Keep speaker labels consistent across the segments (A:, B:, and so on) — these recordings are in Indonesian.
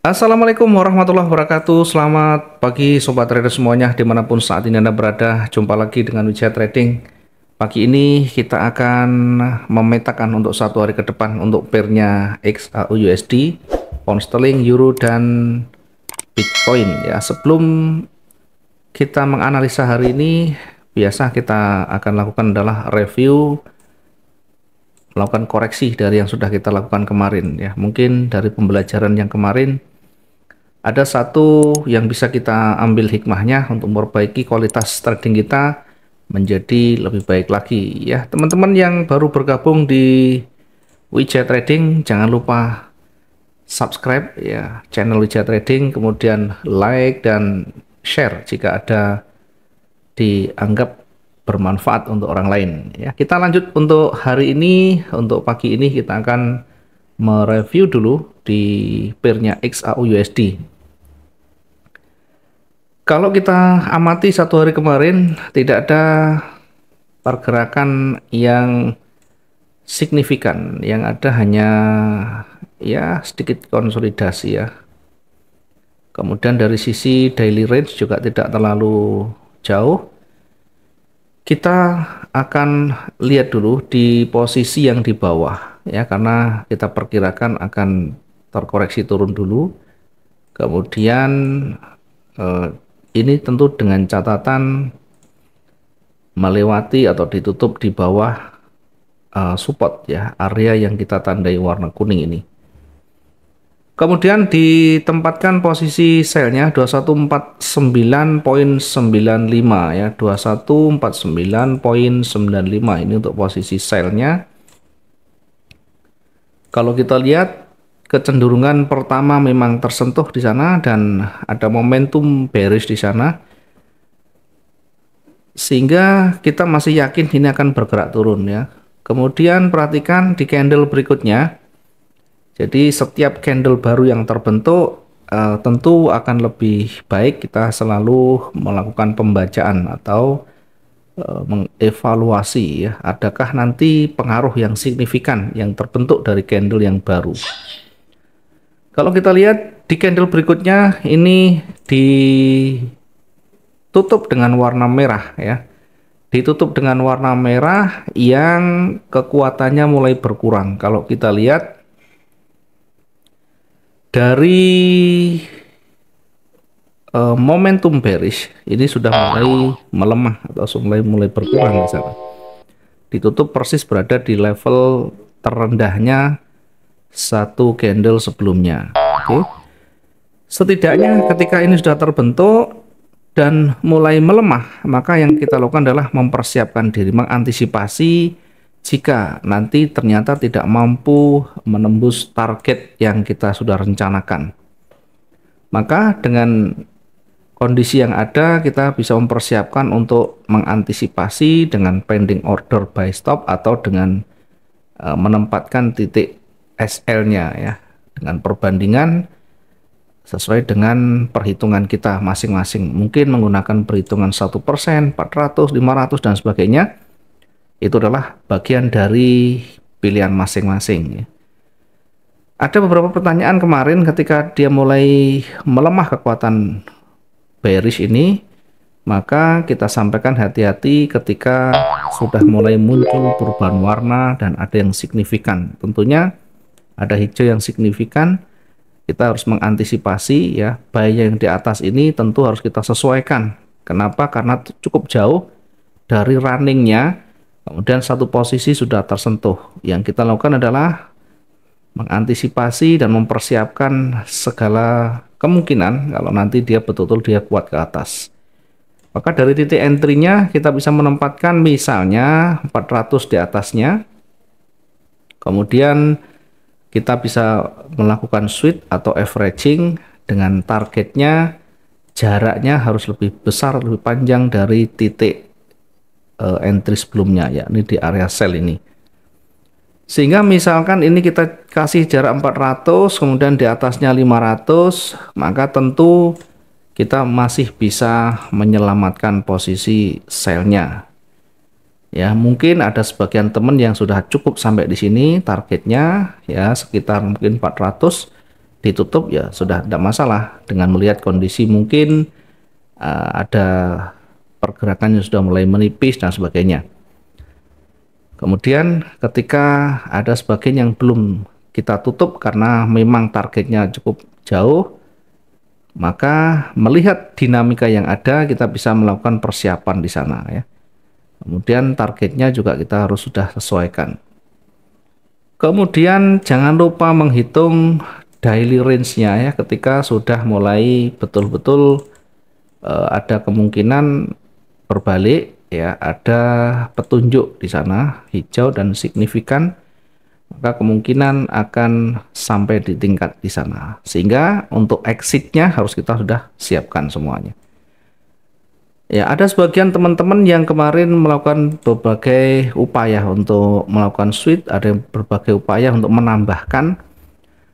A: Assalamualaikum warahmatullahi wabarakatuh. Selamat pagi sobat trader semuanya dimanapun saat ini Anda berada. Jumpa lagi dengan Wijaya Trading. Pagi ini kita akan memetakan untuk satu hari ke depan untuk pairnya XAUUSD, Pound Sterling, Euro, dan Bitcoin. Ya, sebelum kita menganalisa hari ini, biasa kita akan lakukan adalah review, melakukan koreksi dari yang sudah kita lakukan kemarin. Ya, mungkin dari pembelajaran yang kemarin ada satu yang bisa kita ambil hikmahnya untuk memperbaiki kualitas trading kita menjadi lebih baik lagi. Ya, teman-teman yang baru bergabung di Wijaya Trading, jangan lupa subscribe ya channel Wijaya Trading, kemudian like dan share jika ada dianggap bermanfaat untuk orang lain. Ya, kita lanjut untuk hari ini. Untuk pagi ini kita akan mereview dulu di pairnya XAUUSD. Kalau kita amati satu hari kemarin, tidak ada pergerakan yang signifikan. Yang ada hanya ya sedikit konsolidasi ya. Kemudian dari sisi daily range juga tidak terlalu jauh. Kita akan lihat dulu di posisi yang di bawah ya, karena kita perkirakan akan terkoreksi turun dulu. Kemudian ini tentu dengan catatan melewati atau ditutup di bawah support ya, area yang kita tandai warna kuning ini. Kemudian ditempatkan posisi selnya 2149.95 ya, 2149.95 ini untuk posisi selnya. Kalau kita lihat kecenderungan pertama memang tersentuh di sana dan ada momentum bearish di sana, sehingga kita masih yakin ini akan bergerak turun ya. Kemudian perhatikan di candle berikutnya. Jadi setiap candle baru yang terbentuk tentu akan lebih baik kita selalu melakukan pembacaan atau mengevaluasi ya, adakah nanti pengaruh yang signifikan yang terbentuk dari candle yang baru. Kalau kita lihat di candle berikutnya ini ditutup dengan warna merah ya. Ditutup dengan warna merah yang kekuatannya mulai berkurang. Kalau kita lihat dari momentum bearish ini sudah mulai melemah atau mulai berkurang di sana. Ditutup persis berada di level terendahnya satu candle sebelumnya. Oke. Setidaknya ketika ini sudah terbentuk dan mulai melemah, maka yang kita lakukan adalah mempersiapkan diri, mengantisipasi jika nanti ternyata tidak mampu menembus target yang kita sudah rencanakan. Maka dengan kondisi yang ada kita bisa mempersiapkan untuk mengantisipasi dengan pending order buy stop atau dengan menempatkan titik SL-nya ya, dengan perbandingan sesuai dengan perhitungan kita masing-masing. Mungkin menggunakan perhitungan 1%, 400, 500 dan sebagainya. Itu adalah bagian dari pilihan masing-masing ya. Ada beberapa pertanyaan kemarin ketika dia mulai melemah kekuatan bearish ini, maka kita sampaikan hati-hati ketika sudah mulai muncul perubahan warna dan ada yang signifikan. Tentunya ada hijau yang signifikan, kita harus mengantisipasi ya, buy yang di atas ini tentu harus kita sesuaikan. Kenapa? Karena cukup jauh dari runningnya, kemudian satu posisi sudah tersentuh. Yang kita lakukan adalah mengantisipasi dan mempersiapkan segala kemungkinan kalau nanti dia betul-betul dia kuat ke atas. Maka dari titik entry-nya kita bisa menempatkan misalnya 400 di atasnya. Kemudian kita bisa melakukan sweep atau averaging dengan targetnya jaraknya harus lebih besar, lebih panjang dari titik entry sebelumnya, yakni di area sell ini. Sehingga misalkan ini kita kasih jarak 400, kemudian di atasnya 500, maka tentu kita masih bisa menyelamatkan posisi sell-nya. Ya, mungkin ada sebagian teman yang sudah cukup sampai di sini targetnya ya sekitar mungkin 400. ditutup ya sudah tidak masalah. Dengan melihat kondisi mungkin ada pergerakan yang sudah mulai menipis dan sebagainya. Kemudian ketika ada sebagian yang belum kita tutup karena memang targetnya cukup jauh, maka melihat dinamika yang ada kita bisa melakukan persiapan di sana ya. Kemudian targetnya juga kita harus sudah sesuaikan. Kemudian jangan lupa menghitung daily range-nya ya, ketika sudah mulai betul-betul ada kemungkinan berbalik ya, ada petunjuk di sana hijau dan signifikan, maka kemungkinan akan sampai di tingkat di sana, sehingga untuk exitnya harus kita sudah siapkan semuanya. Ya, ada sebagian teman-teman yang kemarin melakukan berbagai upaya untuk melakukan switch, ada yang berbagai upaya untuk menambahkan.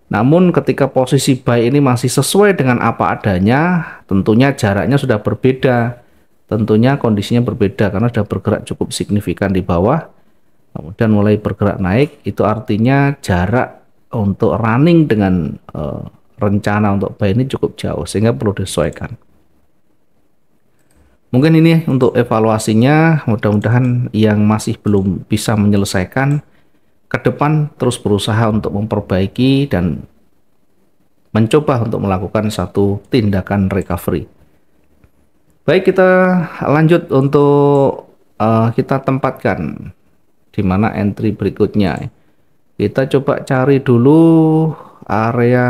A: Namun ketika posisi buy ini masih sesuai dengan apa adanya, tentunya jaraknya sudah berbeda. Tentunya kondisinya berbeda karena sudah bergerak cukup signifikan di bawah. Kemudian mulai bergerak naik, itu artinya jarak untuk running dengan rencana untuk buy ini cukup jauh, sehingga perlu disesuaikan. Mungkin ini untuk evaluasinya, mudah-mudahan yang masih belum bisa menyelesaikan ke depan terus berusaha untuk memperbaiki dan mencoba untuk melakukan satu tindakan recovery. Baik, kita lanjut untuk kita tempatkan di mana entry berikutnya. Kita coba cari dulu area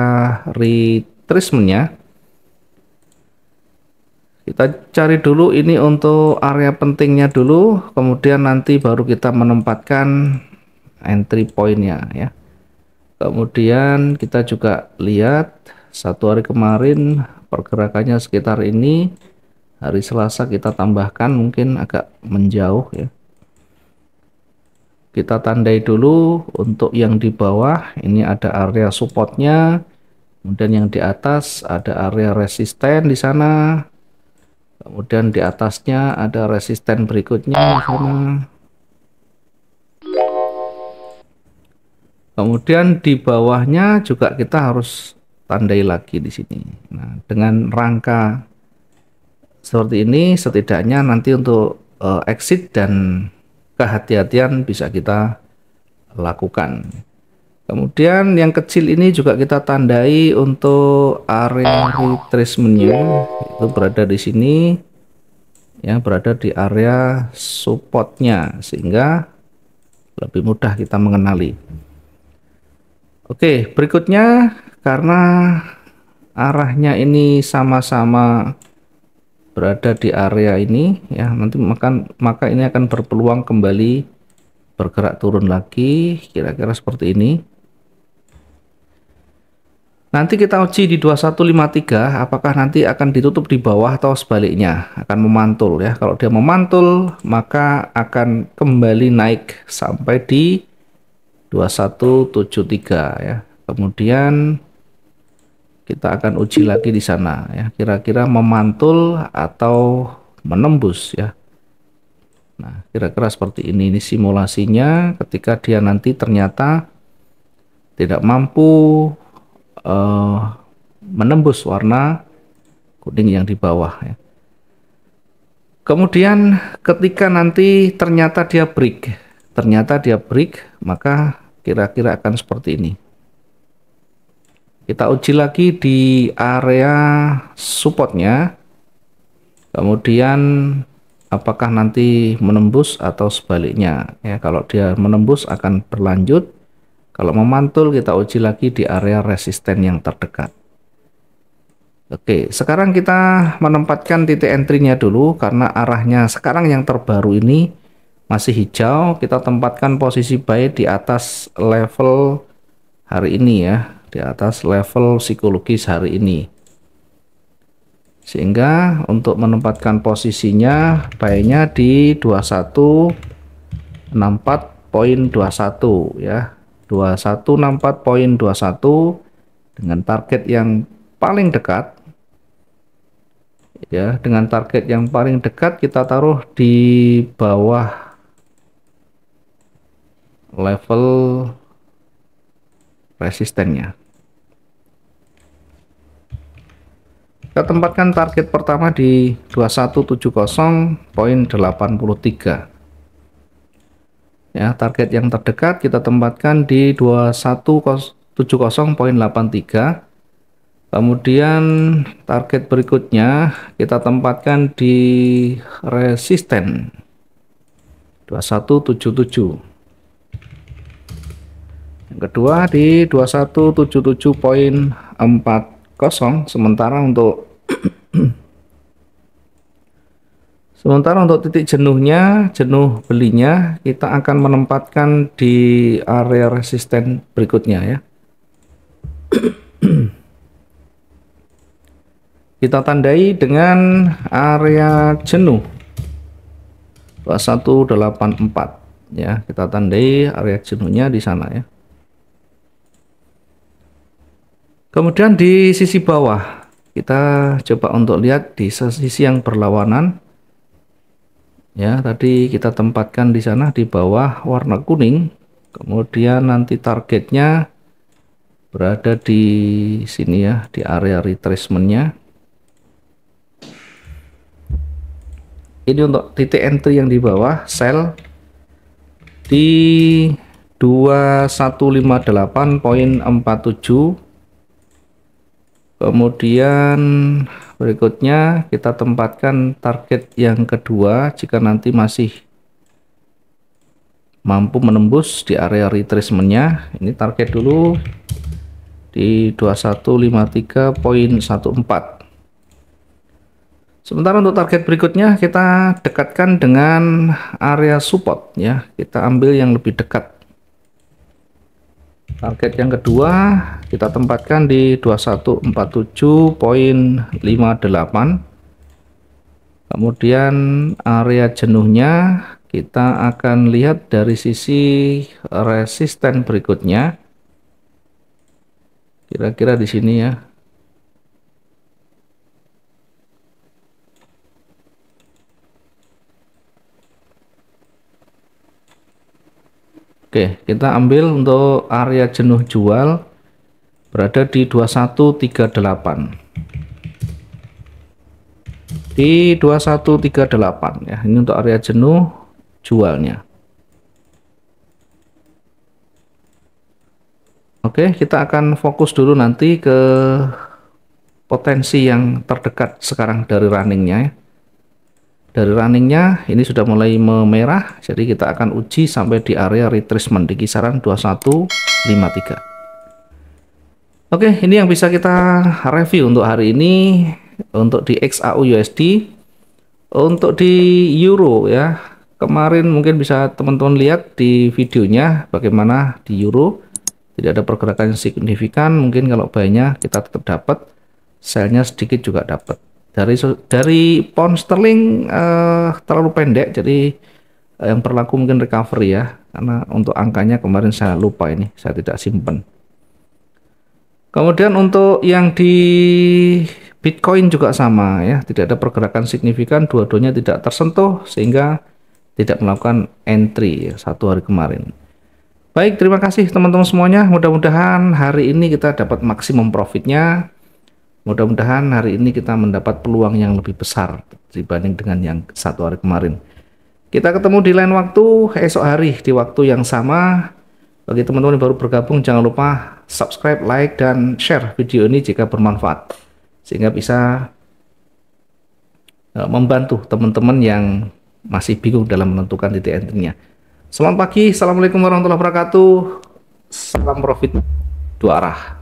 A: retracement-nya. Kita cari dulu ini untuk area pentingnya dulu, kemudian nanti baru kita menempatkan entry point-nya ya. Kemudian kita juga lihat satu hari kemarin pergerakannya sekitar ini, hari Selasa kita tambahkan mungkin agak menjauh ya. Kita tandai dulu untuk yang di bawah, ini ada area supportnya, kemudian yang di atas ada area resisten di sana. Kemudian di atasnya ada resisten berikutnya di sana. Kemudian di bawahnya juga kita harus tandai lagi di sini. Nah, dengan rangka seperti ini setidaknya nanti untuk exit dan kehati-hatian bisa kita lakukan. Kemudian yang kecil ini juga kita tandai untuk area retracement-nya, itu berada di sini ya, berada di area supportnya, sehingga lebih mudah kita mengenali. Oke, berikutnya karena arahnya ini sama-sama berada di area ini ya, nanti maka ini akan berpeluang kembali bergerak turun lagi, kira-kira seperti ini. Nanti kita uji di 2153 apakah nanti akan ditutup di bawah atau sebaliknya akan memantul ya. Kalau dia memantul maka akan kembali naik sampai di 2173 ya. Kemudian kita akan uji lagi di sana ya, kira-kira memantul atau menembus ya. Nah, kira-kira seperti ini simulasinya ketika dia nanti ternyata tidak mampu menembus warna kuning yang di bawah ya. Kemudian ketika nanti ternyata dia break, maka kira-kira akan seperti ini. Kita uji lagi di area supportnya, kemudian apakah nanti menembus atau sebaliknya ya. Kalau dia menembus akan berlanjut, kalau memantul kita uji lagi di area resisten yang terdekat. Oke, sekarang kita menempatkan titik entry-nya dulu karena arahnya sekarang yang terbaru ini masih hijau. Kita tempatkan posisi buy di atas level hari ini ya, di atas level psikologis hari ini. Sehingga untuk menempatkan posisinya buy-nya di 2164.21 ya. 2164.21 dengan target yang paling dekat ya, dengan target yang paling dekat kita taruh di bawah level resistennya. Kita tempatkan target pertama di 2170.83. Ya, target yang terdekat kita tempatkan di 2170.83. Kemudian target berikutnya kita tempatkan di resisten 2177. Yang kedua di 2177.40. Sementara untuk titik jenuhnya, jenuh belinya kita akan menempatkan di area resisten berikutnya ya. Kita tandai dengan area jenuh 2184 ya. Kita tandai area jenuhnya di sana ya. Kemudian di sisi bawah kita coba untuk lihat di sisi yang berlawanan. Ya, tadi kita tempatkan di sana di bawah warna kuning. Kemudian nanti targetnya berada di sini ya, di area retracement-nya. Ini untuk titik entry yang di bawah, sell di 2158.47. Kemudian berikutnya kita tempatkan target yang kedua jika nanti masih mampu menembus di area retracement-nya. Ini target dulu di 2153.14. Sementara untuk target berikutnya kita dekatkan dengan area support ya. Kita ambil yang lebih dekat. Target yang kedua kita tempatkan di 2147.58. Kemudian area jenuhnya kita akan lihat dari sisi resisten berikutnya. Kira-kira di sini ya. Oke, kita ambil untuk area jenuh jual berada di 2138. Di 2138 ya. Ini untuk area jenuh jualnya. Oke, kita akan fokus dulu nanti ke potensi yang terdekat sekarang dari runningnya ya. Dari runningnya ini sudah mulai memerah, jadi kita akan uji sampai di area retracement di kisaran 2153. Oke, ini yang bisa kita review untuk hari ini. Untuk di XAU USD, untuk di euro ya, kemarin mungkin bisa teman-teman lihat di videonya bagaimana di euro tidak ada pergerakan yang signifikan. Mungkin kalau buy-nya kita tetap dapat, sell-nya sedikit juga dapat. Dari pound sterling terlalu pendek, jadi yang berlaku mungkin recovery ya, karena untuk angkanya kemarin saya lupa, ini saya tidak simpan. Kemudian untuk yang di Bitcoin juga sama ya, tidak ada pergerakan signifikan, dua-duanya tidak tersentuh sehingga tidak melakukan entry ya, satu hari kemarin. Baik, terima kasih teman-teman semuanya, mudah-mudahan hari ini kita dapat maksimum profitnya. Mudah-mudahan hari ini kita mendapat peluang yang lebih besar dibanding dengan yang satu hari kemarin. Kita ketemu di lain waktu, esok hari di waktu yang sama. Bagi teman-teman yang baru bergabung, jangan lupa subscribe, like, dan share video ini jika bermanfaat, sehingga bisa membantu teman-teman yang masih bingung dalam menentukan titik entry-nya. Selamat pagi, assalamualaikum warahmatullahi wabarakatuh. Salam profit dua arah.